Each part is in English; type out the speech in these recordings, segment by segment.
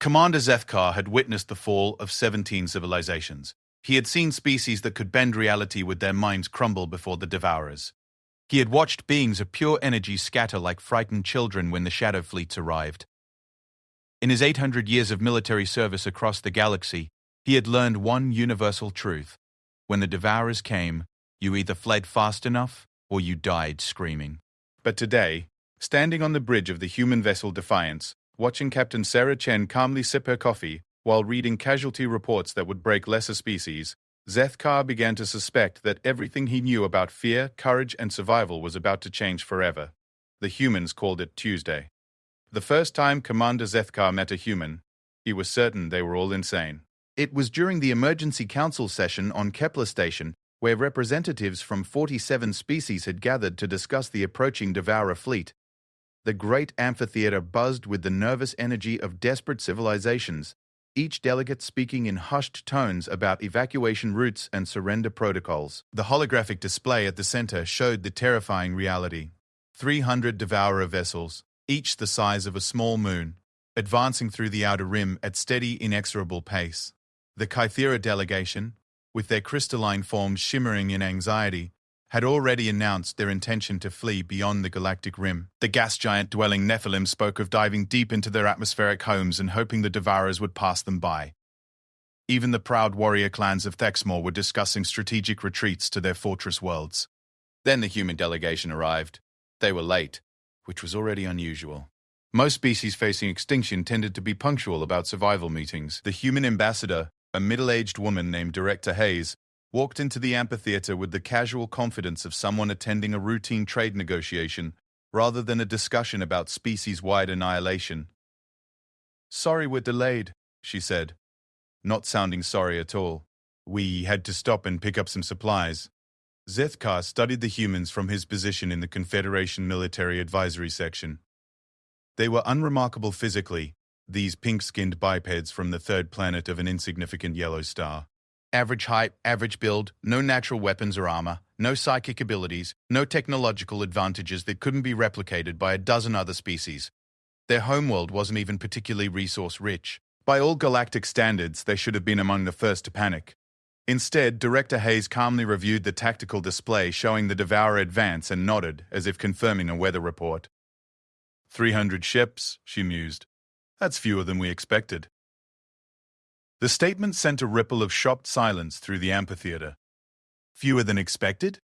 Commander Zethkar had witnessed the fall of 17 civilizations. He had seen species that could bend reality with their minds crumble before the Devourers. He had watched beings of pure energy scatter like frightened children when the Shadow fleets arrived. In his 800 years of military service across the galaxy, he had learned one universal truth. When the Devourers came, you either fled fast enough or you died screaming. But today, standing on the bridge of the human vessel Defiance, watching Captain Sarah Chen calmly sip her coffee while reading casualty reports that would break lesser species, Zethkar began to suspect that everything he knew about fear, courage, and survival was about to change forever. The humans called it Tuesday. The first time Commander Zethkar met a human, he was certain they were all insane. It was during the emergency council session on Kepler Station, where representatives from 47 species had gathered to discuss the approaching Devourer fleet. The great amphitheater buzzed with the nervous energy of desperate civilizations, each delegate speaking in hushed tones about evacuation routes and surrender protocols. The holographic display at the center showed the terrifying reality. 300 Devourer vessels, each the size of a small moon, advancing through the outer rim at steady, inexorable pace. The Kythera delegation, with their crystalline forms shimmering in anxiety, had already announced their intention to flee beyond the galactic rim. The gas giant-dwelling Nephilim spoke of diving deep into their atmospheric homes and hoping the Devourers would pass them by. Even the proud warrior clans of Thexmor were discussing strategic retreats to their fortress worlds. Then the human delegation arrived. They were late, which was already unusual. Most species facing extinction tended to be punctual about survival meetings. The human ambassador, a middle-aged woman named Director Hayes, walked into the amphitheater with the casual confidence of someone attending a routine trade negotiation rather than a discussion about species-wide annihilation. "Sorry we're delayed," she said, not sounding sorry at all. "We had to stop and pick up some supplies." Zethkar studied the humans from his position in the Confederation Military Advisory Section. They were unremarkable physically, these pink-skinned bipeds from the third planet of an insignificant yellow star. Average height, average build, no natural weapons or armor, no psychic abilities, no technological advantages that couldn't be replicated by a dozen other species. Their homeworld wasn't even particularly resource-rich. By all galactic standards, they should have been among the first to panic. Instead, Director Hayes calmly reviewed the tactical display showing the Devourer advance and nodded, as if confirming a weather report. 300 ships, she mused. That's fewer than we expected. The statement sent a ripple of shocked silence through the amphitheater. Fewer than expected?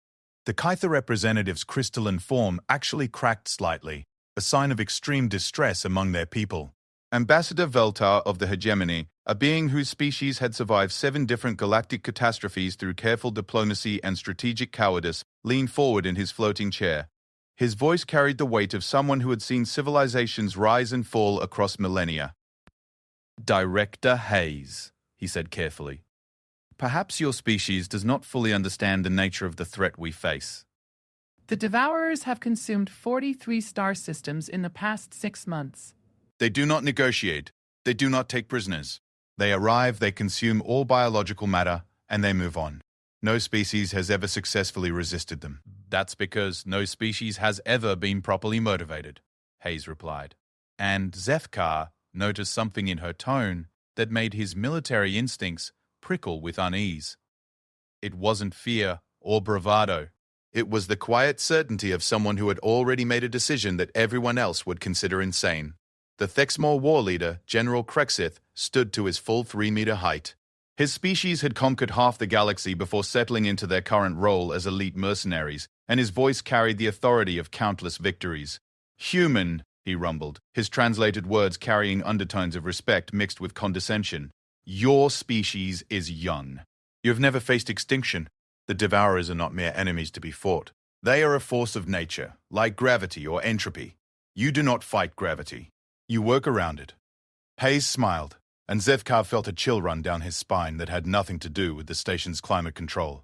The Kytha representative's crystalline form actually cracked slightly, a sign of extreme distress among their people. Ambassador Veltar of the Hegemony, a being whose species had survived 7 different galactic catastrophes through careful diplomacy and strategic cowardice, leaned forward in his floating chair. His voice carried the weight of someone who had seen civilizations rise and fall across millennia. "Director Hayes," he said carefully. "Perhaps your species does not fully understand the nature of the threat we face." The Devourers have consumed 43 star systems in the past 6 months. They do not negotiate. They do not take prisoners. They arrive, they consume all biological matter, and they move on. No species has ever successfully resisted them. That's because no species has ever been properly motivated, Hayes replied. And Zethkar noticed something in her tone that made his military instincts prickle with unease. It wasn't fear or bravado. It was the quiet certainty of someone who had already made a decision that everyone else would consider insane. The Thexmor war leader, General Krexith, stood to his full 3-meter height. His species had conquered half the galaxy before settling into their current role as elite mercenaries, and his voice carried the authority of countless victories. "Human," he rumbled, his translated words carrying undertones of respect mixed with condescension. "Your species is young. You have never faced extinction. The Devourers are not mere enemies to be fought. They are a force of nature, like gravity or entropy. You do not fight gravity. You work around it." Hayes smiled, and Zethkar felt a chill run down his spine that had nothing to do with the station's climate control.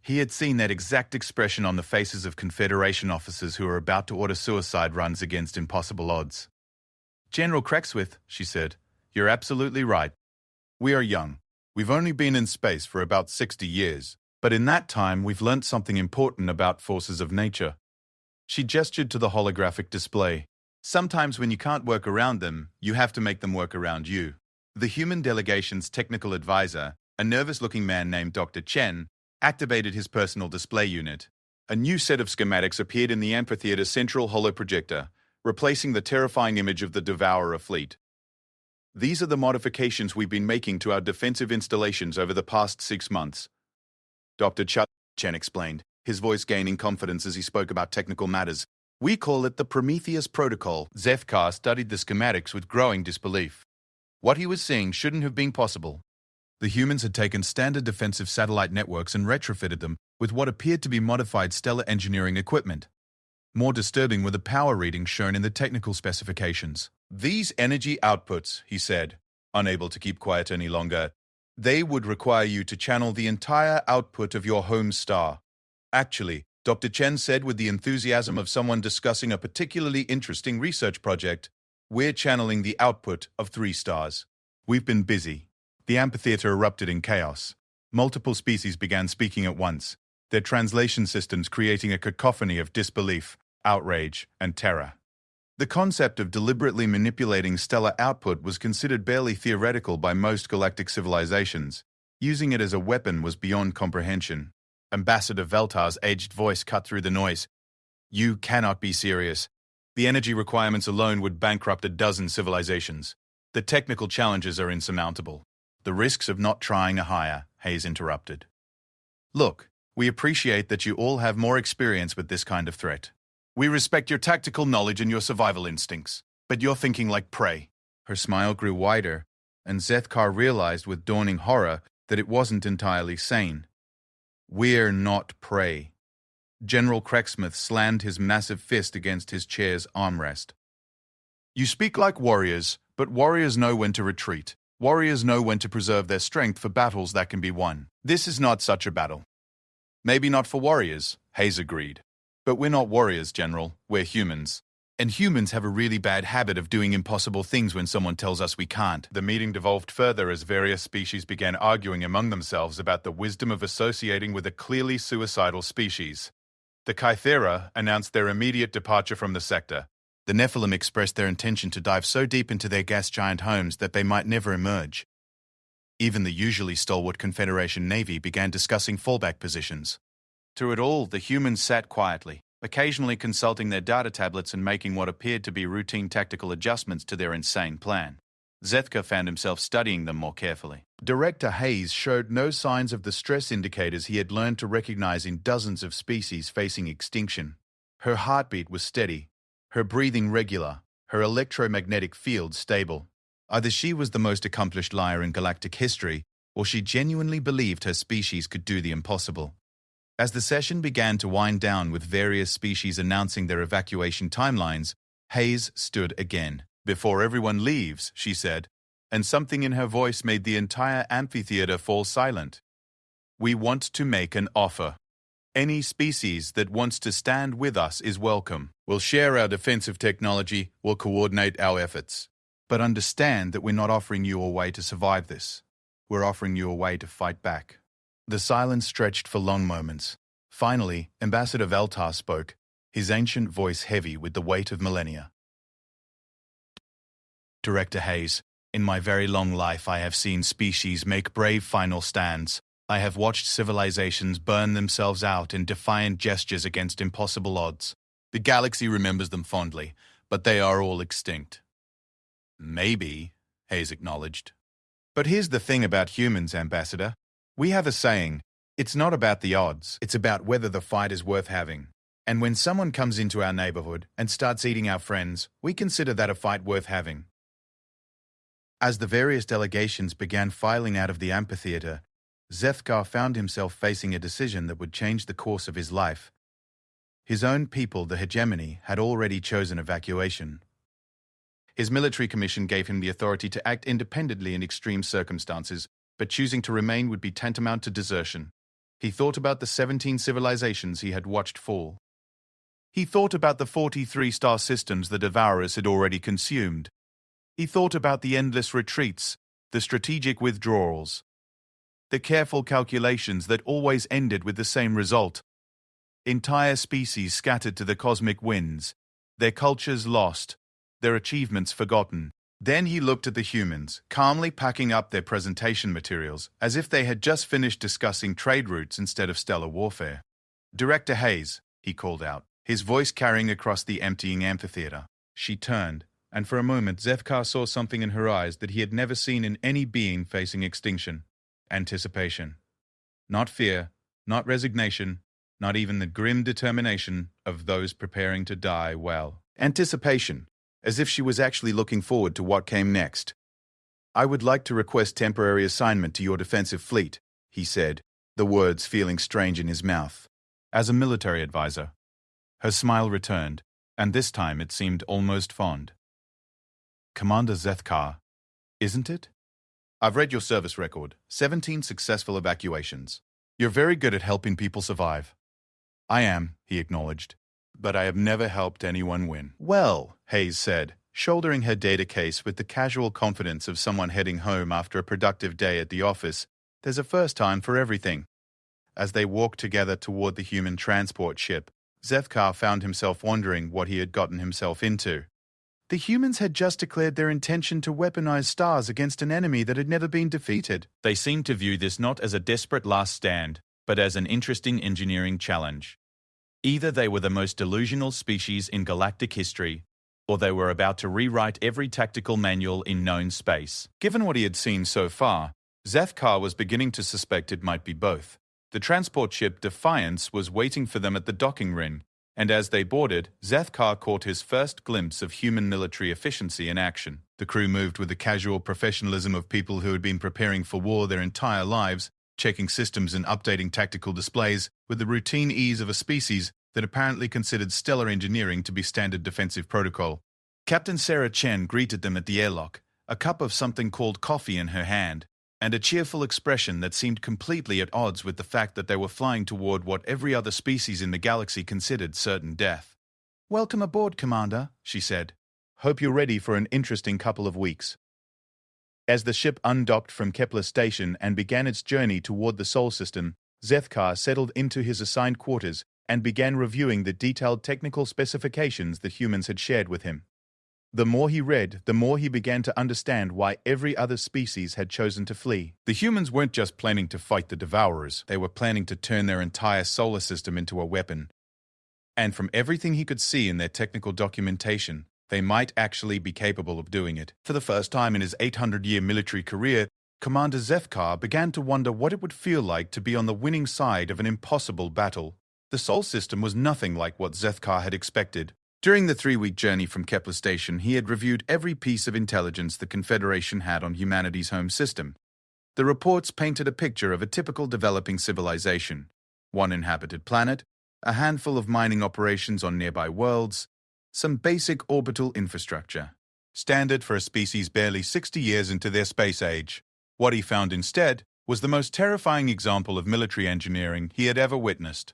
He had seen that exact expression on the faces of Confederation officers who were about to order suicide runs against impossible odds. "General Krexwith," she said, "you're absolutely right. We are young. We've only been in space for about 60 years, but in that time we've learnt something important about forces of nature." She gestured to the holographic display. "Sometimes when you can't work around them, you have to make them work around you." The human delegation's technical advisor, a nervous-looking man named Dr. Chen, activated his personal display unit. A new set of schematics appeared in the amphitheater's central holoprojector, replacing the terrifying image of the Devourer fleet. These are the modifications we've been making to our defensive installations over the past 6 months. Dr. Chen explained, his voice gaining confidence as he spoke about technical matters. We call it the Prometheus Protocol. Zethkar studied the schematics with growing disbelief. What he was seeing shouldn't have been possible. The humans had taken standard defensive satellite networks and retrofitted them with what appeared to be modified stellar engineering equipment. More disturbing were the power readings shown in the technical specifications. These energy outputs, he said, unable to keep quiet any longer, they would require you to channel the entire output of your home star. Actually, Dr. Chen said with the enthusiasm of someone discussing a particularly interesting research project, we're channeling the output of 3 stars. We've been busy. The amphitheater erupted in chaos. Multiple species began speaking at once, their translation systems creating a cacophony of disbelief, outrage, and terror. The concept of deliberately manipulating stellar output was considered barely theoretical by most galactic civilizations. Using it as a weapon was beyond comprehension. Ambassador Veltar's aged voice cut through the noise. You cannot be serious. The energy requirements alone would bankrupt a dozen civilizations. The technical challenges are insurmountable. The risks of not trying are higher, Hayes interrupted. Look, we appreciate that you all have more experience with this kind of threat. We respect your tactical knowledge and your survival instincts, but you're thinking like prey. Her smile grew wider, and Zethkar realized with dawning horror that it wasn't entirely sane. We're not prey. General Cracksmith slammed his massive fist against his chair's armrest. You speak like warriors, but warriors know when to retreat. Warriors know when to preserve their strength for battles that can be won. This is not such a battle. Maybe not for warriors, Hayes agreed. But we're not warriors, General. We're humans. And humans have a really bad habit of doing impossible things when someone tells us we can't. The meeting devolved further as various species began arguing among themselves about the wisdom of associating with a clearly suicidal species. The Kythera announced their immediate departure from the sector. The Nephilim expressed their intention to dive so deep into their gas giant homes that they might never emerge. Even the usually stalwart Confederation Navy began discussing fallback positions. Through it all, the humans sat quietly, occasionally consulting their data tablets and making what appeared to be routine tactical adjustments to their insane plan. Zethkar found himself studying them more carefully. Director Hayes showed no signs of the stress indicators he had learned to recognize in dozens of species facing extinction. Her heartbeat was steady, her breathing regular, her electromagnetic field stable. Either she was the most accomplished liar in galactic history, or she genuinely believed her species could do the impossible. As the session began to wind down with various species announcing their evacuation timelines, Hayes stood again. Before everyone leaves, she said, and something in her voice made the entire amphitheater fall silent. We want to make an offer. Any species that wants to stand with us is welcome. We'll share our defensive technology, we'll coordinate our efforts. But understand that we're not offering you a way to survive this. We're offering you a way to fight back. The silence stretched for long moments. Finally, Ambassador Veltar spoke, his ancient voice heavy with the weight of millennia. Director Hayes, in my very long life I have seen species make brave final stands. I have watched civilizations burn themselves out in defiant gestures against impossible odds. The galaxy remembers them fondly, but they are all extinct. Maybe, Hayes acknowledged. But here's the thing about humans, Ambassador. We have a saying, it's not about the odds, it's about whether the fight is worth having. And when someone comes into our neighborhood and starts eating our friends, we consider that a fight worth having. As the various delegations began filing out of the amphitheater, Zethkar found himself facing a decision that would change the course of his life. His own people, the hegemony, had already chosen evacuation. His military commission gave him the authority to act independently in extreme circumstances, but choosing to remain would be tantamount to desertion. He thought about the 17 civilizations he had watched fall. He thought about the 43-star systems the Devourers had already consumed. He thought about the endless retreats, the strategic withdrawals, the careful calculations that always ended with the same result. Entire species scattered to the cosmic winds, their cultures lost, their achievements forgotten. Then he looked at the humans, calmly packing up their presentation materials, as if they had just finished discussing trade routes instead of stellar warfare. "Director Hayes," he called out, his voice carrying across the emptying amphitheater. She turned, and for a moment Zethkar saw something in her eyes that he had never seen in any being facing extinction. Anticipation. Not fear, not resignation, not even the grim determination of those preparing to die well. Anticipation, as if she was actually looking forward to what came next. "I would like to request temporary assignment to your defensive fleet," he said, the words feeling strange in his mouth. "As a military advisor." Her smile returned, and this time it seemed almost fond. "Commander Zethkar, isn't it? I've read your service record, 17 successful evacuations. You're very good at helping people survive." "I am," he acknowledged, "but I have never helped anyone win." "Well," Hayes said, shouldering her data case with the casual confidence of someone heading home after a productive day at the office, "there's a first time for everything." As they walked together toward the human transport ship, Zethkar found himself wondering what he had gotten himself into. The humans had just declared their intention to weaponize stars against an enemy that had never been defeated. They seemed to view this not as a desperate last stand, but as an interesting engineering challenge. Either they were the most delusional species in galactic history, or they were about to rewrite every tactical manual in known space. Given what he had seen so far, Zethkar was beginning to suspect it might be both. The transport ship Defiance was waiting for them at the docking ring, and as they boarded, Zethkar caught his first glimpse of human military efficiency in action. The crew moved with the casual professionalism of people who had been preparing for war their entire lives, checking systems and updating tactical displays with the routine ease of a species that apparently considered stellar engineering to be standard defensive protocol. Captain Sarah Chen greeted them at the airlock, a cup of something called coffee in her hand, and a cheerful expression that seemed completely at odds with the fact that they were flying toward what every other species in the galaxy considered certain death. "Welcome aboard, Commander," she said. "Hope you're ready for an interesting couple of weeks." As the ship undocked from Kepler Station and began its journey toward the Sol system, Zethkar settled into his assigned quarters and began reviewing the detailed technical specifications that humans had shared with him. The more he read, the more he began to understand why every other species had chosen to flee. The humans weren't just planning to fight the Devourers, they were planning to turn their entire solar system into a weapon. And from everything he could see in their technical documentation, they might actually be capable of doing it. For the first time in his 800-year military career, Commander Zethkar began to wonder what it would feel like to be on the winning side of an impossible battle. The Sol system was nothing like what Zethkar had expected. During the 3-week journey from Kepler Station, he had reviewed every piece of intelligence the Confederation had on humanity's home system. The reports painted a picture of a typical developing civilization: one inhabited planet, a handful of mining operations on nearby worlds, some basic orbital infrastructure. Standard for a species barely 60 years into their space age. What he found instead was the most terrifying example of military engineering he had ever witnessed.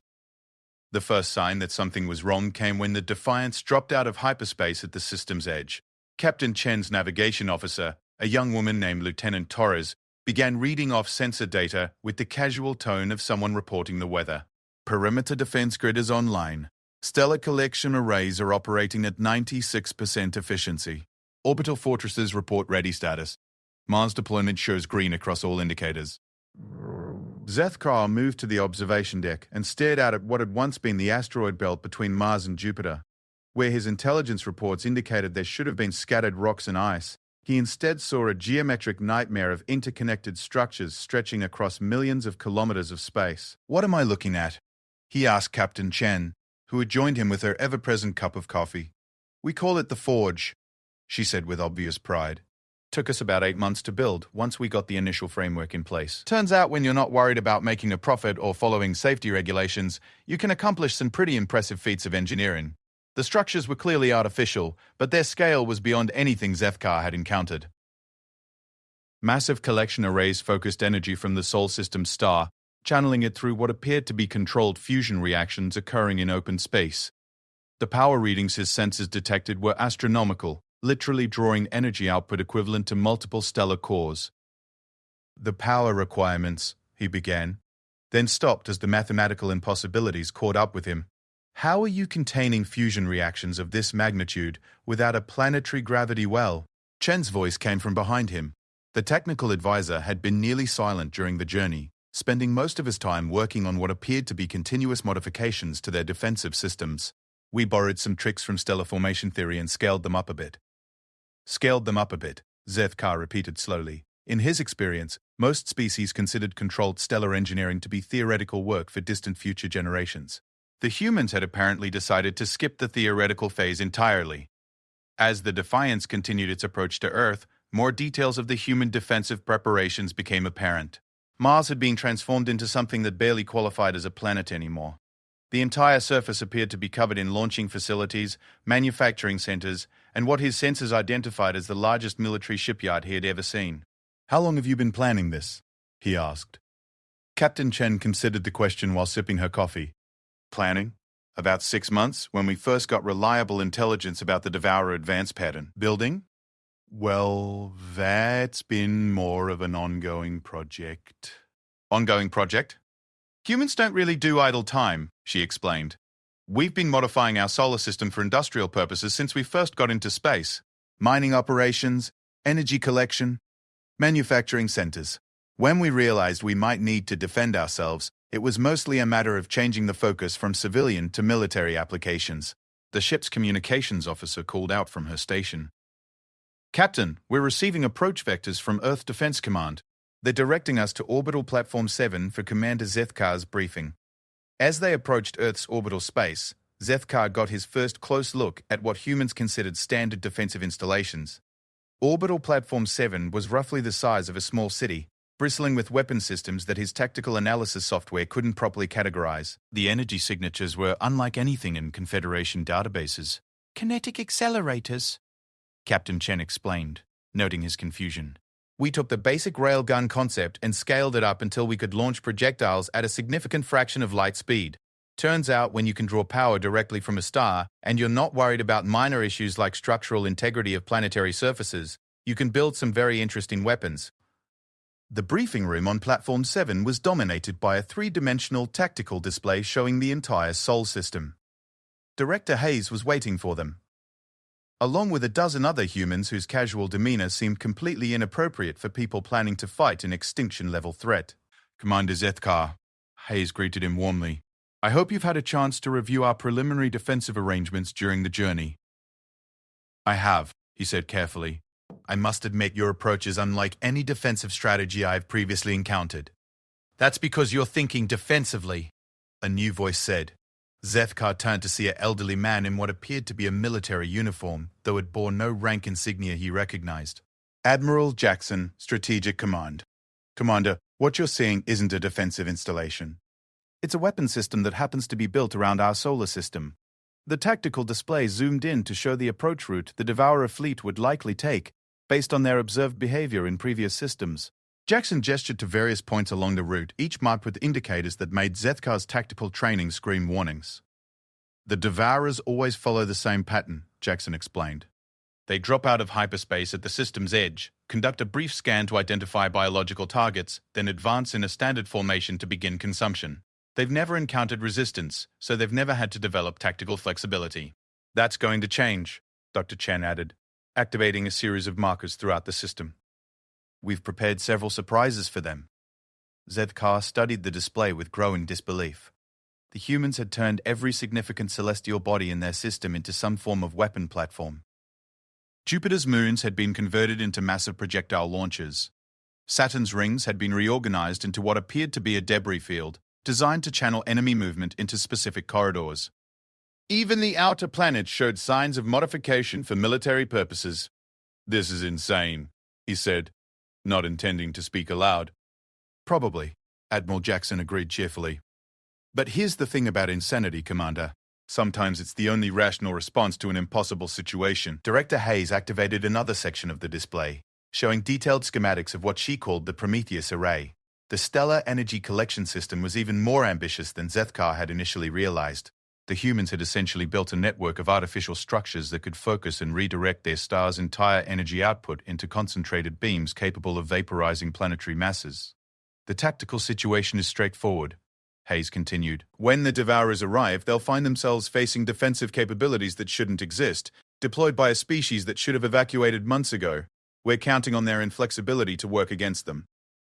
The first sign that something was wrong came when the Defiance dropped out of hyperspace at the system's edge. Captain Chen's navigation officer, a young woman named Lieutenant Torres, began reading off sensor data with the casual tone of someone reporting the weather. "Perimeter defense grid is online. Stellar collection arrays are operating at 96% efficiency. Orbital fortresses report ready status. Mars deployment shows green across all indicators." Zethkar moved to the observation deck and stared out at what had once been the asteroid belt between Mars and Jupiter. Where his intelligence reports indicated there should have been scattered rocks and ice, he instead saw a geometric nightmare of interconnected structures stretching across millions of kilometers of space. "What am I looking at?" he asked Captain Chen, who had joined him with her ever-present cup of coffee. "We call it the Forge," she said with obvious pride. "Took us about 8 months to build, once we got the initial framework in place. Turns out when you're not worried about making a profit or following safety regulations, you can accomplish some pretty impressive feats of engineering. The structures were clearly artificial, but their scale was beyond anything Zethkar had encountered. Massive collection arrays focused energy from the Sol system's star, channeling it through what appeared to be controlled fusion reactions occurring in open space. The power readings his sensors detected were astronomical, literally drawing energy output equivalent to multiple stellar cores. "The power requirements," he began, then stopped as the mathematical impossibilities caught up with him. "How are you containing fusion reactions of this magnitude without a planetary gravity well?" Chen's voice came from behind him. The technical advisor had been nearly silent during the journey, spending most of his time working on what appeared to be continuous modifications to their defensive systems. We borrowed some tricks from stellar formation theory and scaled them up a bit. Scaled them up a bit, Zethkar repeated slowly. In his experience, most species considered controlled stellar engineering to be theoretical work for distant future generations. The humans had apparently decided to skip the theoretical phase entirely. As the Defiance continued its approach to Earth, more details of the human defensive preparations became apparent. Mars had been transformed into something that barely qualified as a planet anymore. The entire surface appeared to be covered in launching facilities, manufacturing centers, and what his sensors identified as the largest military shipyard he had ever seen. "How long have you been planning this?" he asked. Captain Chen considered the question while sipping her coffee. "Planning? About 6 months, when we first got reliable intelligence about the Devourer advance pattern. Building? Well, that's been more of an ongoing project." "Ongoing project? Humans don't really do idle time," she explained. "We've been modifying our solar system for industrial purposes since we first got into space. Mining operations, energy collection, manufacturing centers. When we realized we might need to defend ourselves, it was mostly a matter of changing the focus from civilian to military applications." The ship's communications officer called out from her station. "Captain, we're receiving approach vectors from Earth Defense Command. They're directing us to Orbital Platform 7 for Commander Zethkar's briefing." As they approached Earth's orbital space, Zethkar got his first close look at what humans considered standard defensive installations. Orbital Platform 7 was roughly the size of a small city, bristling with weapon systems that his tactical analysis software couldn't properly categorize. The energy signatures were unlike anything in Confederation databases. "Kinetic accelerators," Captain Chen explained, noting his confusion. "We took the basic railgun concept and scaled it up until we could launch projectiles at a significant fraction of light speed. Turns out when you can draw power directly from a star, and you're not worried about minor issues like structural integrity of planetary surfaces, you can build some very interesting weapons." The briefing room on Platform 7 was dominated by a three-dimensional tactical display showing the entire Sol system. Director Hayes was waiting for them, along with a dozen other humans whose casual demeanor seemed completely inappropriate for people planning to fight an extinction-level threat. "Commander Zethkar," Hayes greeted him warmly. "I hope you've had a chance to review our preliminary defensive arrangements during the journey." "I have," he said carefully. "I must admit your approach is unlike any defensive strategy I have previously encountered." "That's because you're thinking defensively," a new voice said. Zethkar turned to see an elderly man in what appeared to be a military uniform, though it bore no rank insignia he recognized. "Admiral Jackson, Strategic Command. Commander, what you're seeing isn't a defensive installation. It's a weapon system that happens to be built around our solar system." The tactical display zoomed in to show the approach route the Devourer fleet would likely take, based on their observed behavior in previous systems. Jackson gestured to various points along the route, each marked with indicators that made Zethkar's tactical training scream warnings. "The Devourers always follow the same pattern," Jackson explained. "They drop out of hyperspace at the system's edge, conduct a brief scan to identify biological targets, then advance in a standard formation to begin consumption. They've never encountered resistance, so they've never had to develop tactical flexibility." "That's going to change," Dr. Chen added, activating a series of markers throughout the system. "We've prepared several surprises for them." Zethkar studied the display with growing disbelief. The humans had turned every significant celestial body in their system into some form of weapon platform. Jupiter's moons had been converted into massive projectile launchers. Saturn's rings had been reorganized into what appeared to be a debris field, designed to channel enemy movement into specific corridors. Even the outer planets showed signs of modification for military purposes. "This is insane," he said, not intending to speak aloud. "Probably," Admiral Jackson agreed cheerfully. "But here's the thing about insanity, Commander. Sometimes it's the only rational response to an impossible situation." Director Hayes activated another section of the display, showing detailed schematics of what she called the Prometheus Array. The stellar energy collection system was even more ambitious than Zethkar had initially realized. The humans had essentially built a network of artificial structures that could focus and redirect their star's entire energy output into concentrated beams capable of vaporizing planetary masses. "The tactical situation is straightforward," Hayes continued. "When the Devourers arrive, they'll find themselves facing defensive capabilities that shouldn't exist, deployed by a species that should have evacuated months ago. We're counting on their inflexibility to work against them.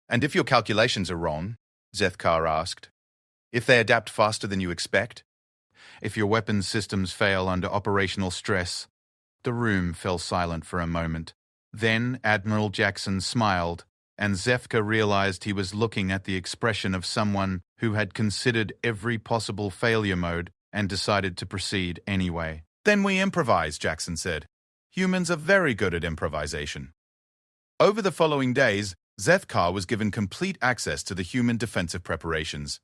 And if your calculations are wrong, Zethkar asked, if they adapt faster than you expect, if your weapons systems fail under operational stress. The room fell silent for a moment. Then Admiral Jackson smiled, and Zethkar realized he was looking at the expression of someone who had considered every possible failure mode and decided to proceed anyway. Then we improvise, Jackson said. Humans are very good at improvisation. Over the following days, Zethkar was given complete access to the human defensive preparations.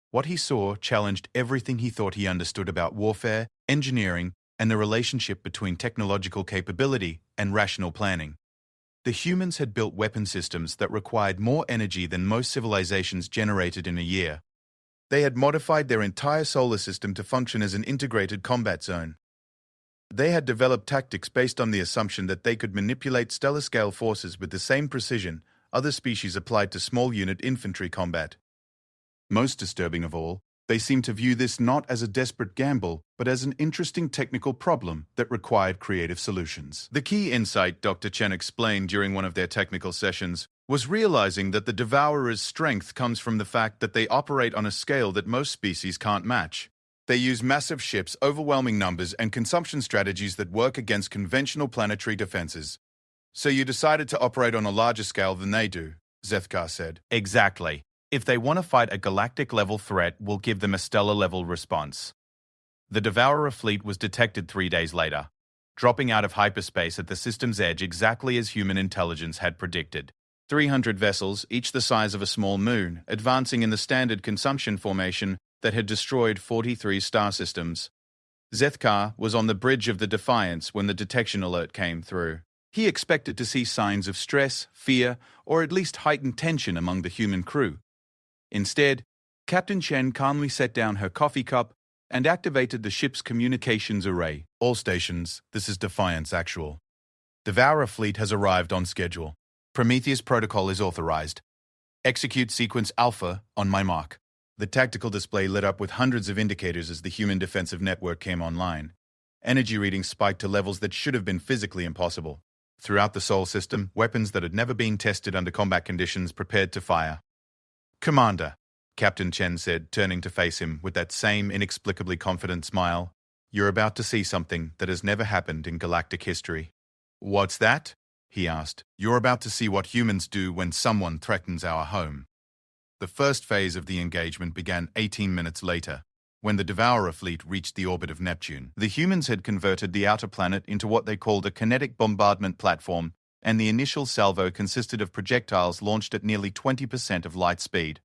What he saw challenged everything he thought he understood about warfare, engineering, and the relationship between technological capability and rational planning. The humans had built weapon systems that required more energy than most civilizations generated in a year. They had modified their entire solar system to function as an integrated combat zone. They had developed tactics based on the assumption that they could manipulate stellar-scale forces with the same precision other species applied to small-unit infantry combat. Most disturbing of all, they seemed to view this not as a desperate gamble, but as an interesting technical problem that required creative solutions. The key insight, Dr. Chen explained during one of their technical sessions, was realizing that the Devourer's strength comes from the fact that they operate on a scale that most species can't match. They use massive ships, overwhelming numbers, and consumption strategies that work against conventional planetary defenses. So you decided to operate on a larger scale than they do, Zethkar said. Exactly. If they want to fight a galactic-level threat, we'll give them a stellar-level response. The Devourer fleet was detected 3 days later, dropping out of hyperspace at the system's edge exactly as human intelligence had predicted. 300 vessels, each the size of a small moon, advancing in the standard consumption formation that had destroyed 43 star systems. Zethkar was on the bridge of the Defiance when the detection alert came through. He expected to see signs of stress, fear, or at least heightened tension among the human crew. Instead, Captain Chen calmly set down her coffee cup and activated the ship's communications array. All stations, this is Defiance Actual. Devourer fleet has arrived on schedule. Prometheus protocol is authorized. Execute sequence Alpha on my mark. The tactical display lit up with hundreds of indicators as the human defensive network came online. Energy readings spiked to levels that should have been physically impossible. Throughout the Sol system, weapons that had never been tested under combat conditions prepared to fire. Commander, Captain Chen said, turning to face him with that same inexplicably confident smile, you're about to see something that has never happened in galactic history. What's that? He asked. You're about to see what humans do when someone threatens our home. The first phase of the engagement began 18 minutes later, when the Devourer fleet reached the orbit of Neptune. The humans had converted the outer planet into what they called a kinetic bombardment platform, and the initial salvo consisted of projectiles launched at nearly 20% of light speed.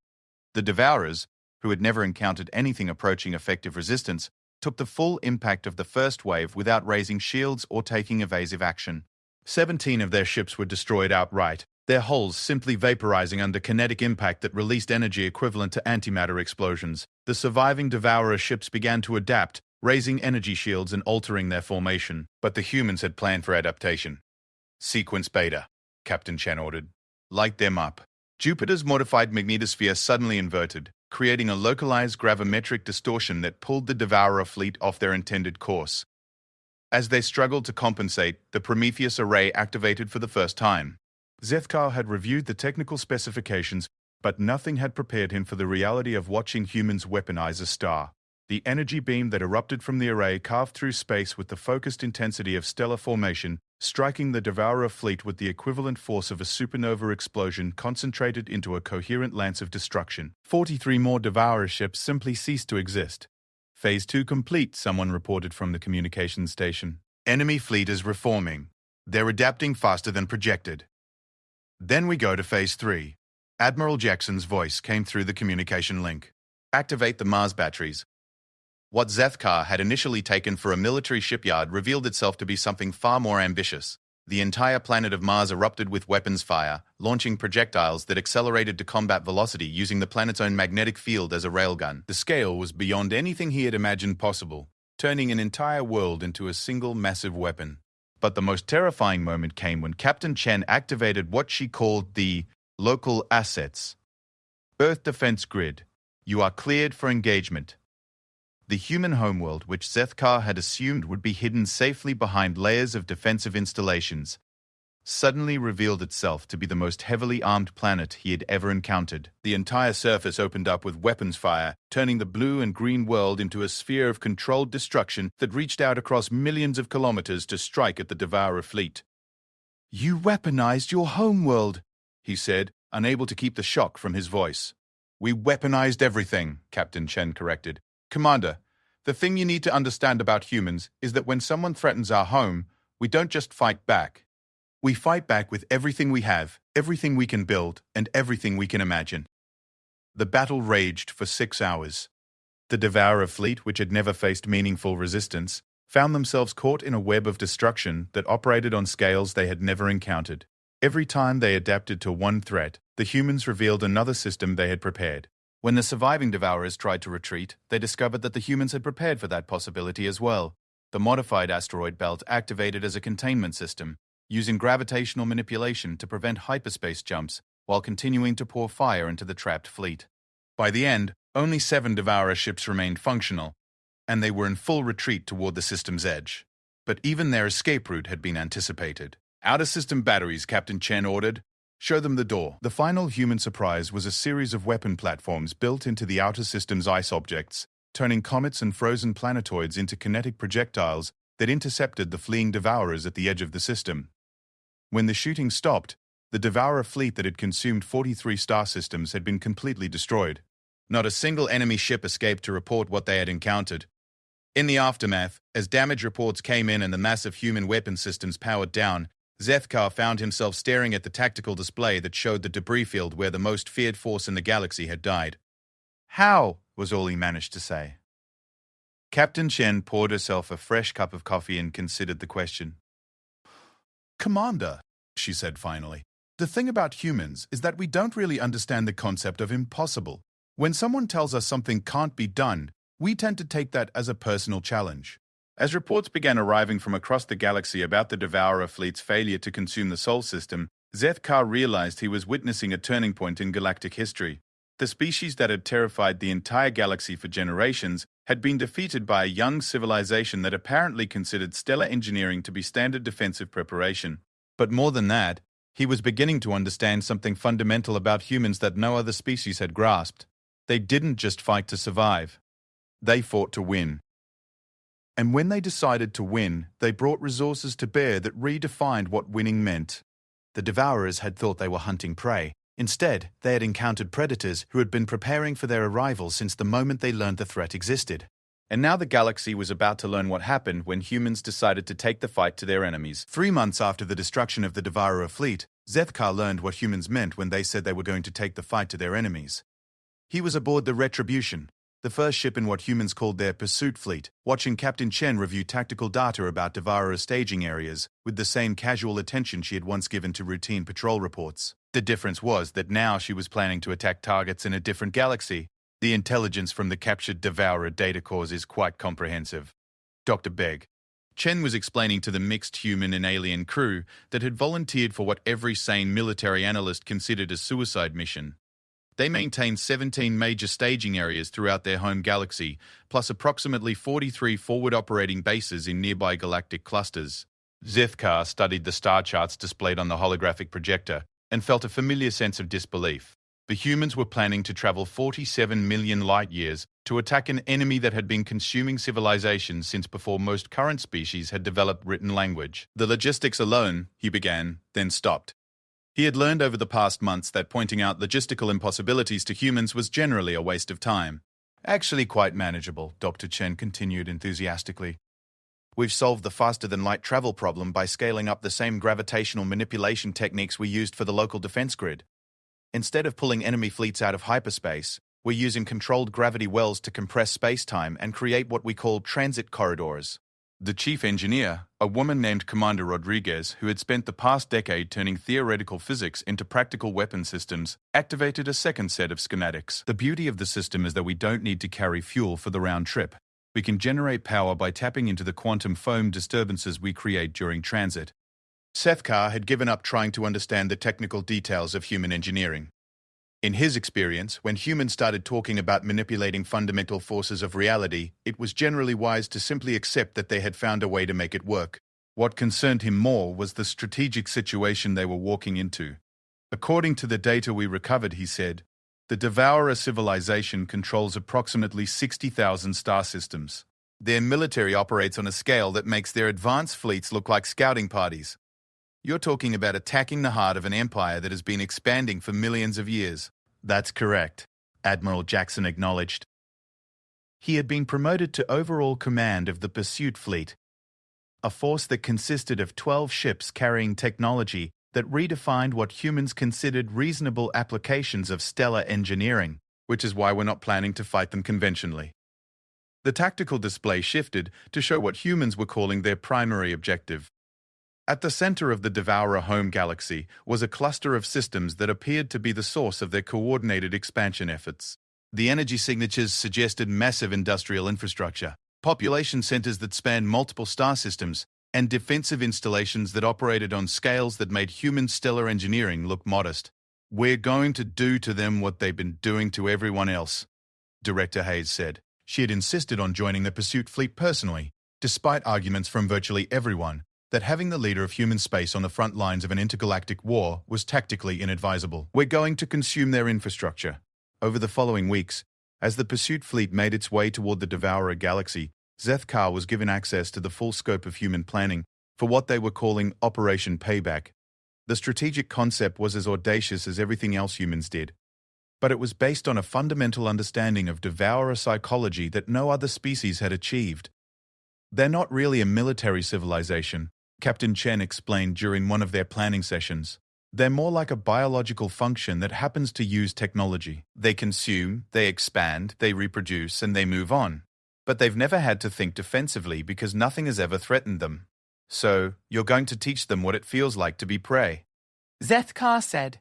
The Devourers, who had never encountered anything approaching effective resistance, took the full impact of the first wave without raising shields or taking evasive action. 17 of their ships were destroyed outright, their hulls simply vaporizing under kinetic impact that released energy equivalent to antimatter explosions. The surviving Devourer ships began to adapt, raising energy shields and altering their formation. But the humans had planned for adaptation. Sequence Beta, Captain Chen ordered. Light them up. Jupiter's modified magnetosphere suddenly inverted, creating a localized gravimetric distortion that pulled the Devourer fleet off their intended course. As they struggled to compensate, the Prometheus array activated for the first time. Zethkar had reviewed the technical specifications, but nothing had prepared him for the reality of watching humans weaponize a star. The energy beam that erupted from the array carved through space with the focused intensity of stellar formation, striking the Devourer fleet with the equivalent force of a supernova explosion concentrated into a coherent lance of destruction. 43 more Devourer ships simply ceased to exist. Phase 2 complete, someone reported from the communications station. Enemy fleet is reforming. They're adapting faster than projected. Then we go to Phase 3. Admiral Jackson's voice came through the communication link. Activate the Mars batteries. What Zethkar had initially taken for a military shipyard revealed itself to be something far more ambitious. The entire planet of Mars erupted with weapons fire, launching projectiles that accelerated to combat velocity using the planet's own magnetic field as a railgun. The scale was beyond anything he had imagined possible, turning an entire world into a single massive weapon. But the most terrifying moment came when Captain Chen activated what she called the local assets. Earth Defense Grid. You are cleared for engagement. The human homeworld, which Zethkar had assumed would be hidden safely behind layers of defensive installations. suddenly revealed itself to be the most heavily armed planet he had ever encountered. The entire surface opened up with weapons fire, turning the blue and green world into a sphere of controlled destruction that reached out across millions of kilometers to strike at the Devourer fleet. "You weaponized your homeworld," he said, unable to keep the shock from his voice. "We weaponized everything," Captain Chen corrected. "Commander, the thing you need to understand about humans is that when someone threatens our home, we don't just fight back. We fight back with everything we have, everything we can build, and everything we can imagine." The battle raged for 6 hours. The Devourer fleet, which had never faced meaningful resistance, found themselves caught in a web of destruction that operated on scales they had never encountered. Every time they adapted to one threat, the humans revealed another system they had prepared. When the surviving Devourers tried to retreat, they discovered that the humans had prepared for that possibility as well. The modified asteroid belt activated as a containment system, using gravitational manipulation to prevent hyperspace jumps while continuing to pour fire into the trapped fleet. By the end, only 7 Devourer ships remained functional, and they were in full retreat toward the system's edge. But even their escape route had been anticipated. "Outer system batteries," Captain Chen ordered. "Show them the door." The final human surprise was a series of weapon platforms built into the outer system's ice objects, turning comets and frozen planetoids into kinetic projectiles that intercepted the fleeing Devourers at the edge of the system. When the shooting stopped, the Devourer fleet that had consumed 43 star systems had been completely destroyed. Not a single enemy ship escaped to report what they had encountered. In the aftermath, as damage reports came in and the massive human weapon systems powered down, Zethkar found himself staring at the tactical display that showed the debris field where the most feared force in the galaxy had died. "How?" was all he managed to say. Captain Chen poured herself a fresh cup of coffee and considered the question. "Commander," she said finally, "the thing about humans is that we don't really understand the concept of impossible. When someone tells us something can't be done, we tend to take that as a personal challenge." As reports began arriving from across the galaxy about the Devourer fleet's failure to consume the Sol system, Zethkar realized he was witnessing a turning point in galactic history. The species that had terrified the entire galaxy for generations had been defeated by a young civilization that apparently considered stellar engineering to be standard defensive preparation. But more than that, he was beginning to understand something fundamental about humans that no other species had grasped. They didn't just fight to survive. They fought to win. And when they decided to win, they brought resources to bear that redefined what winning meant. The Devourers had thought they were hunting prey. Instead, they had encountered predators who had been preparing for their arrival since the moment they learned the threat existed. And now the galaxy was about to learn what happened when humans decided to take the fight to their enemies. 3 months after the destruction of the Devourer fleet, Zethkar learned what humans meant when they said they were going to take the fight to their enemies. He was aboard the Retribution, the first ship in what humans called their pursuit fleet, watching Captain Chen review tactical data about Devourer staging areas with the same casual attention she had once given to routine patrol reports. The difference was that now she was planning to attack targets in a different galaxy. The intelligence from the captured Devourer data cores is quite comprehensive. Dr. Begg. Chen was explaining to the mixed human and alien crew that had volunteered for what every sane military analyst considered a suicide mission. They maintained 17 major staging areas throughout their home galaxy, plus approximately 43 forward operating bases in nearby galactic clusters. Zethkar studied the star charts displayed on the holographic projector and felt a familiar sense of disbelief. The humans were planning to travel 47 million light-years to attack an enemy that had been consuming civilization since before most current species had developed written language. The logistics alone, he began, then stopped. He had learned over the past months that pointing out logistical impossibilities to humans was generally a waste of time. "Actually quite manageable," Dr. Chen continued enthusiastically. "We've solved the faster-than-light travel problem by scaling up the same gravitational manipulation techniques we used for the local defense grid. Instead of pulling enemy fleets out of hyperspace, we're using controlled gravity wells to compress space-time and create what we call transit corridors." The chief engineer, a woman named Commander Rodriguez, who had spent the past decade turning theoretical physics into practical weapon systems, activated a second set of schematics. "The beauty of the system is that we don't need to carry fuel for the round trip. We can generate power by tapping into the quantum foam disturbances we create during transit." Zethkar had given up trying to understand the technical details of human engineering. In his experience, when humans started talking about manipulating fundamental forces of reality, it was generally wise to simply accept that they had found a way to make it work. What concerned him more was the strategic situation they were walking into. According to the data we recovered, he said, the Devourer civilization controls approximately 60,000 star systems. Their military operates on a scale that makes their advanced fleets look like scouting parties. You're talking about attacking the heart of an empire that has been expanding for millions of years. That's correct, Admiral Jackson acknowledged. He had been promoted to overall command of the Pursuit Fleet, a force that consisted of 12 ships carrying technology that redefined what humans considered reasonable applications of stellar engineering, which is why we're not planning to fight them conventionally. The tactical display shifted to show what humans were calling their primary objective. At the center of the Devourer home galaxy was a cluster of systems that appeared to be the source of their coordinated expansion efforts. The energy signatures suggested massive industrial infrastructure, population centers that spanned multiple star systems, and defensive installations that operated on scales that made human stellar engineering look modest. We're going to do to them what they've been doing to everyone else, Director Hayes said. She had insisted on joining the Pursuit Fleet personally, despite arguments from virtually everyone that having the leader of human space on the front lines of an intergalactic war was tactically inadvisable. We're going to consume their infrastructure. Over the following weeks, as the Pursuit Fleet made its way toward the Devourer galaxy, Zethkar was given access to the full scope of human planning for what they were calling Operation Payback. The strategic concept was as audacious as everything else humans did, but it was based on a fundamental understanding of Devourer psychology that no other species had achieved. They're not really a military civilization, Captain Chen explained during one of their planning sessions. They're more like a biological function that happens to use technology. They consume, they expand, they reproduce, and they move on. But they've never had to think defensively because nothing has ever threatened them. So, you're going to teach them what it feels like to be prey. Zethkar said,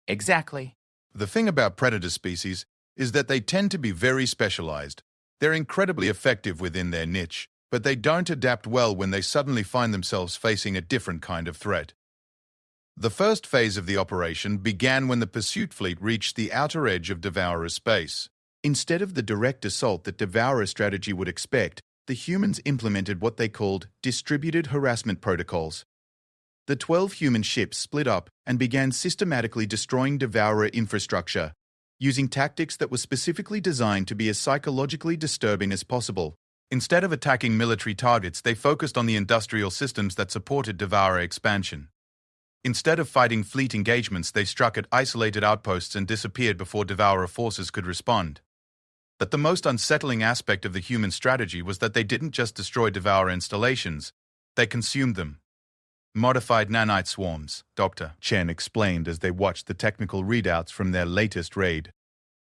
exactly. The thing about predator species is that they tend to be very specialized. They're incredibly effective within their niche, but they don't adapt well when they suddenly find themselves facing a different kind of threat. The first phase of the operation began when the Pursuit Fleet reached the outer edge of Devourer space. Instead of the direct assault that Devourer strategy would expect, the humans implemented what they called distributed harassment protocols. The 12 human ships split up and began systematically destroying Devourer infrastructure, using tactics that were specifically designed to be as psychologically disturbing as possible. Instead of attacking military targets, they focused on the industrial systems that supported Devourer expansion. Instead of fighting fleet engagements, they struck at isolated outposts and disappeared before Devourer forces could respond. But the most unsettling aspect of the human strategy was that they didn't just destroy Devourer installations, they consumed them. Modified nanite swarms, Dr. Chen explained as they watched the technical readouts from their latest raid.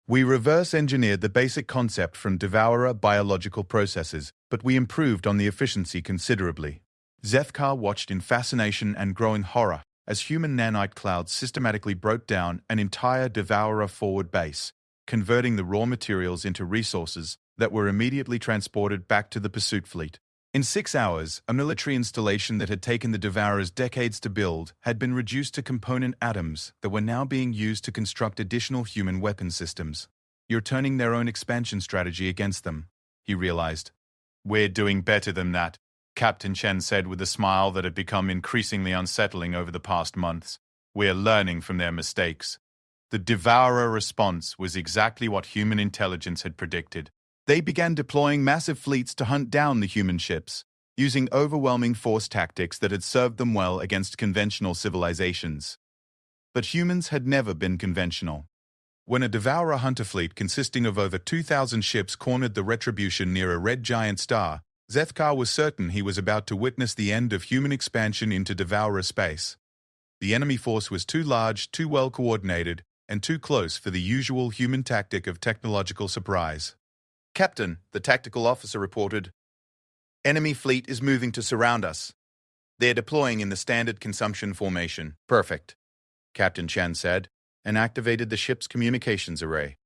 We reverse-engineered the basic concept from Devourer biological processes, but we improved on the efficiency considerably. Zethkar watched in fascination and growing horror as human nanite clouds systematically broke down an entire Devourer forward base, converting the raw materials into resources that were immediately transported back to the Pursuit Fleet. In 6 hours, a military installation that had taken the Devourers decades to build had been reduced to component atoms that were now being used to construct additional human weapon systems. You're turning their own expansion strategy against them, he realized. We're doing better than that, Captain Chen said with a smile that had become increasingly unsettling over the past months. We're learning from their mistakes. The Devourer response was exactly what human intelligence had predicted. They began deploying massive fleets to hunt down the human ships, using overwhelming force tactics that had served them well against conventional civilizations. But humans had never been conventional. When a Devourer hunter fleet consisting of over 2,000 ships cornered the Retribution near a red giant star, Zethkar was certain he was about to witness the end of human expansion into Devourer space. The enemy force was too large, too well coordinated, and too close for the usual human tactic of technological surprise. Captain, the tactical officer reported, enemy fleet is moving to surround us. They're deploying in the standard consumption formation. Perfect, Captain Chen said, and activated the ship's communications array.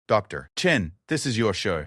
Dr. Chen, this is your show.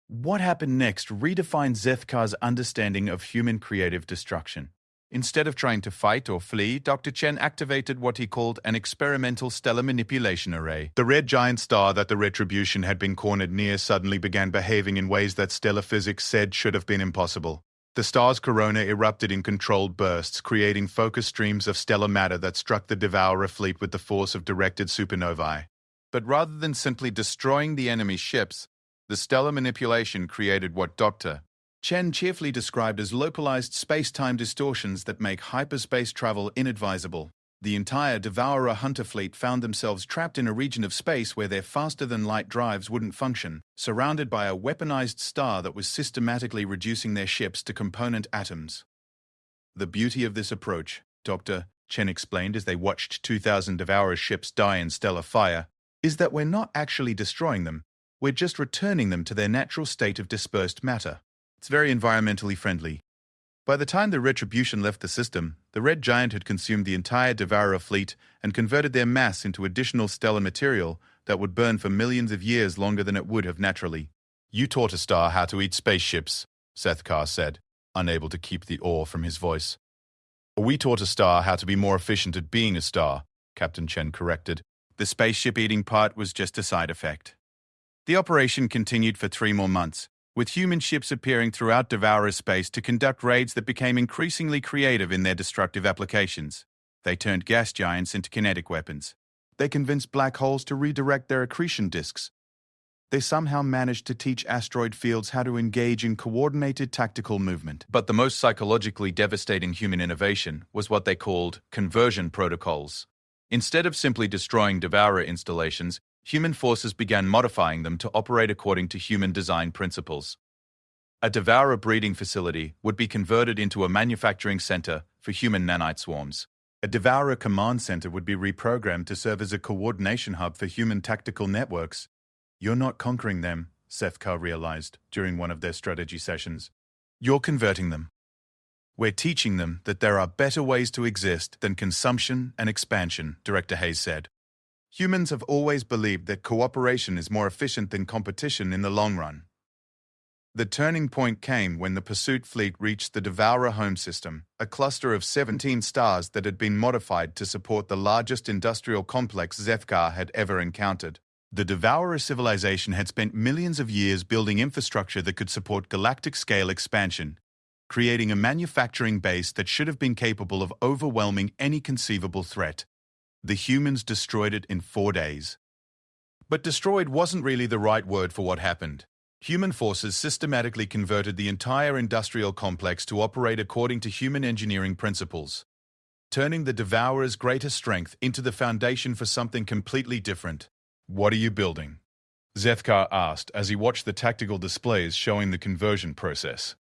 What happened next redefined Zethkar's understanding of human creative destruction. Instead of trying to fight or flee, Dr. Chen activated what he called an experimental stellar manipulation array. The red giant star that the Retribution had been cornered near suddenly began behaving in ways that stellar physics said should have been impossible. The star's corona erupted in controlled bursts, creating focused streams of stellar matter that struck the Devourer fleet with the force of directed supernovae. But rather than simply destroying the enemy ships, the stellar manipulation created what Dr. Chen cheerfully described as localized space-time distortions that make hyperspace travel inadvisable. The entire Devourer hunter fleet found themselves trapped in a region of space where their faster-than-light drives wouldn't function, surrounded by a weaponized star that was systematically reducing their ships to component atoms. The beauty of this approach, Dr. Chen explained as they watched 2,000 Devourer ships die in stellar fire, is that we're not actually destroying them, we're just returning them to their natural state of dispersed matter. It's very environmentally friendly. By the time the retribution left the system, the Red Giant had consumed the entire Devourer fleet and converted their mass into additional stellar material that would burn for millions of years longer than it would have naturally. "You taught a star how to eat spaceships," Sethkar said, unable to keep the awe from his voice. "We taught a star how to be more efficient at being a star," Captain Chen corrected. The spaceship eating part was just a side effect. The operation continued for 3 more months, with human ships appearing throughout Devourer space to conduct raids that became increasingly creative in their destructive applications. They turned gas giants into kinetic weapons. They convinced black holes to redirect their accretion disks. They somehow managed to teach asteroid fields how to engage in coordinated tactical movement. But the most psychologically devastating human innovation was what they called conversion protocols. Instead of simply destroying Devourer installations, human forces began modifying them to operate according to human design principles. A Devourer breeding facility would be converted into a manufacturing center for human nanite swarms. A Devourer command center would be reprogrammed to serve as a coordination hub for human tactical networks. "You're not conquering them," Sethkar realized during one of their strategy sessions. "You're converting them. We're teaching them that there are better ways to exist than consumption and expansion," Director Hayes said. "Humans have always believed that cooperation is more efficient than competition in the long run." The turning point came when the pursuit fleet reached the Devourer home system, a cluster of 17 stars that had been modified to support the largest industrial complex Sethkar had ever encountered. The Devourer civilization had spent millions of years building infrastructure that could support galactic-scale expansion, creating a manufacturing base that should have been capable of overwhelming any conceivable threat. The humans destroyed it in 4 days. But destroyed wasn't really the right word for what happened. Human forces systematically converted the entire industrial complex to operate according to human engineering principles, turning the Devourer's greatest strength into the foundation for something completely different. "What are you building?" Sethkar asked as he watched the tactical displays showing the conversion process.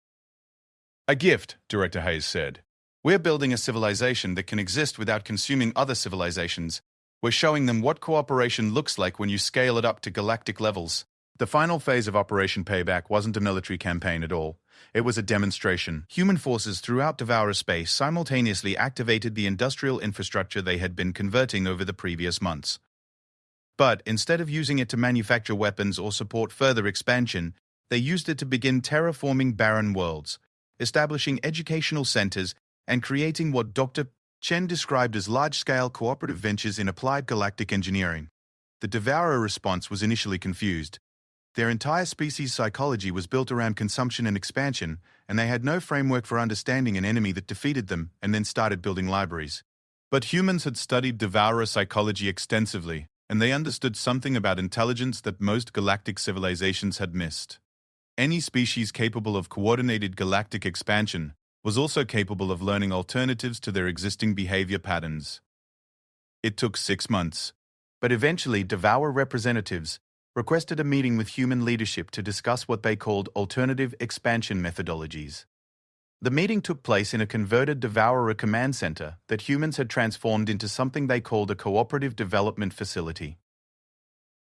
"A gift," Director Hayes said. "We're building a civilization that can exist without consuming other civilizations. We're showing them what cooperation looks like when you scale it up to galactic levels." The final phase of Operation Payback wasn't a military campaign at all. It was a demonstration. Human forces throughout Devourer space simultaneously activated the industrial infrastructure they had been converting over the previous months. But instead of using it to manufacture weapons or support further expansion, they used it to begin terraforming barren worlds, establishing educational centers, and creating what Dr. Chen described as large-scale cooperative ventures in applied galactic engineering. The Devourer response was initially confused. Their entire species' psychology was built around consumption and expansion, and they had no framework for understanding an enemy that defeated them and then started building libraries. But humans had studied Devourer psychology extensively, and they understood something about intelligence that most galactic civilizations had missed. Any species capable of coordinated galactic expansion was also capable of learning alternatives to their existing behavior patterns. It took 6 months, but eventually Devourer representatives requested a meeting with human leadership to discuss what they called alternative expansion methodologies. The meeting took place in a converted Devourer command center that humans had transformed into something they called a cooperative development facility.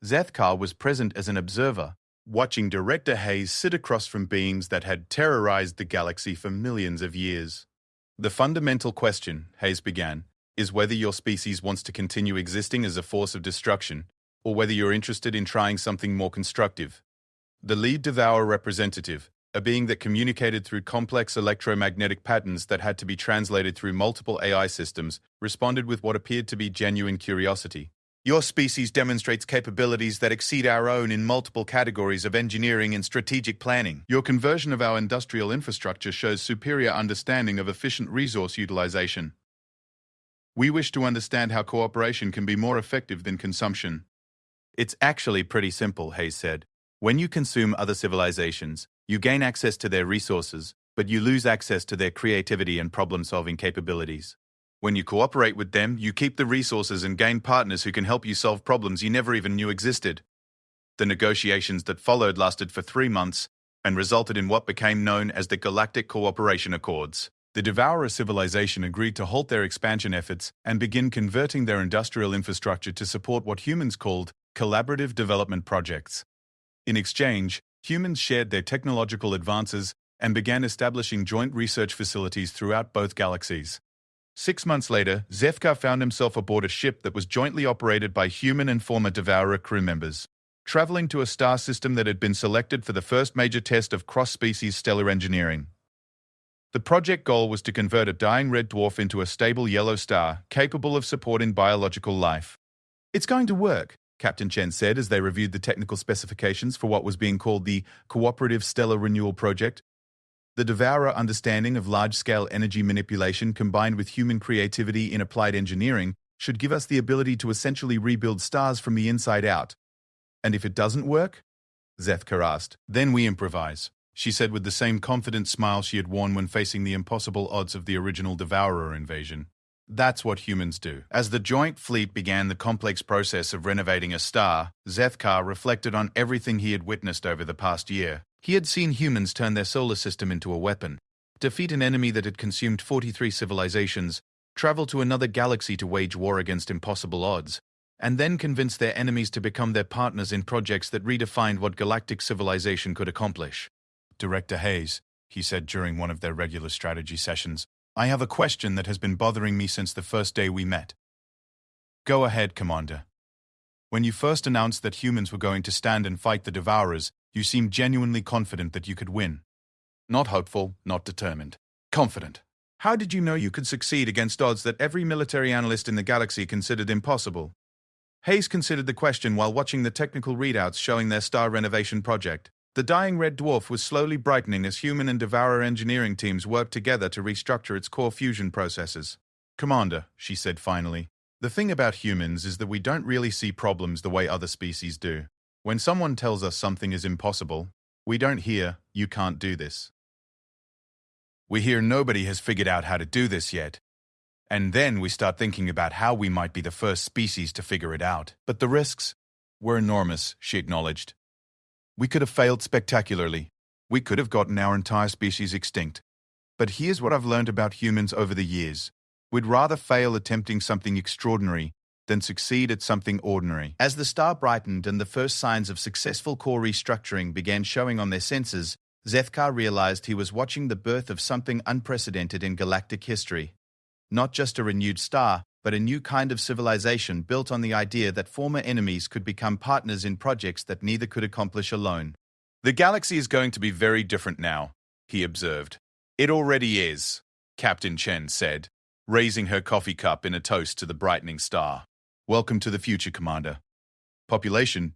Sethkar was present as an observer, watching Director Hayes sit across from beings that had terrorized the galaxy for millions of years. "The fundamental question," Hayes began, "is whether your species wants to continue existing as a force of destruction, or whether you're interested in trying something more constructive." The lead Devourer representative, a being that communicated through complex electromagnetic patterns that had to be translated through multiple AI systems, responded with what appeared to be genuine curiosity. Your species demonstrates capabilities that exceed our own in multiple categories of engineering and strategic planning. Your conversion of our industrial infrastructure shows superior understanding of efficient resource utilization. We wish to understand how cooperation can be more effective than consumption. It's actually pretty simple, Hayes said. When you consume other civilizations, you gain access to their resources, but you lose access to their creativity and problem-solving capabilities. When you cooperate with them, you keep the resources and gain partners who can help you solve problems you never even knew existed. The negotiations that followed lasted for 3 months and resulted in what became known as the Galactic Cooperation Accords. The Devourer civilization agreed to halt their expansion efforts and begin converting their industrial infrastructure to support what humans called collaborative development projects. In exchange, humans shared their technological advances and began establishing joint research facilities throughout both galaxies. 6 months later, Zefka found himself aboard a ship that was jointly operated by human and former Devourer crew members, traveling to a star system that had been selected for the first major test of cross-species stellar engineering. The project goal was to convert a dying red dwarf into a stable yellow star capable of supporting biological life. "It's going to work," Captain Chen said as they reviewed the technical specifications for what was being called the Cooperative Stellar Renewal Project. The Devourer understanding of large-scale energy manipulation combined with human creativity in applied engineering should give us the ability to essentially rebuild stars from the inside out. "And if it doesn't work?" Zethka asked. "Then we improvise," she said with the same confident smile she had worn when facing the impossible odds of the original Devourer invasion. That's what humans do. As the joint fleet began the complex process of renovating a star, Zethkar reflected on everything he had witnessed over the past year. He had seen humans turn their solar system into a weapon, defeat an enemy that had consumed 43 civilizations, travel to another galaxy to wage war against impossible odds, and then convince their enemies to become their partners in projects that redefined what galactic civilization could accomplish. "Director Hayes," he said during one of their regular strategy sessions, "I have a question that has been bothering me since the first day we met." "Go ahead, Commander." "When you first announced that humans were going to stand and fight the Devourers, you seemed genuinely confident that you could win." "Not hopeful, not determined. Confident." "How did you know you could succeed against odds that every military analyst in the galaxy considered impossible?" Hayes considered the question while watching the technical readouts showing their star renovation project. The dying red dwarf was slowly brightening as human and Devourer engineering teams worked together to restructure its core fusion processes. "Commander," she said finally, "the thing about humans is that we don't really see problems the way other species do. When someone tells us something is impossible, we don't hear, 'You can't do this.' We hear, 'Nobody has figured out how to do this yet.' And then we start thinking about how we might be the first species to figure it out. But the risks were enormous," she acknowledged. "We could have failed spectacularly. We could have gotten our entire species extinct. But here's what I've learned about humans over the years. We'd rather fail attempting something extraordinary than succeed at something ordinary." As the star brightened and the first signs of successful core restructuring began showing on their sensors, Zethkar realized he was watching the birth of something unprecedented in galactic history. Not just a renewed star, but a new kind of civilization built on the idea that former enemies could become partners in projects that neither could accomplish alone. "The galaxy is going to be very different now," he observed. "It already is," Captain Chen said, raising her coffee cup in a toast to the brightening star. "Welcome to the future, Commander. Population,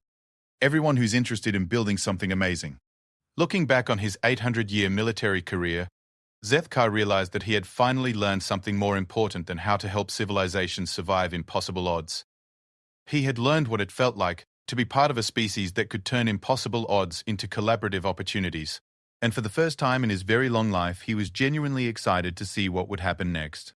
everyone who's interested in building something amazing." Looking back on his 800-year military career, Zethkar realized that he had finally learned something more important than how to help civilizations survive impossible odds. He had learned what it felt like to be part of a species that could turn impossible odds into collaborative opportunities. And for the first time in his very long life, he was genuinely excited to see what would happen next.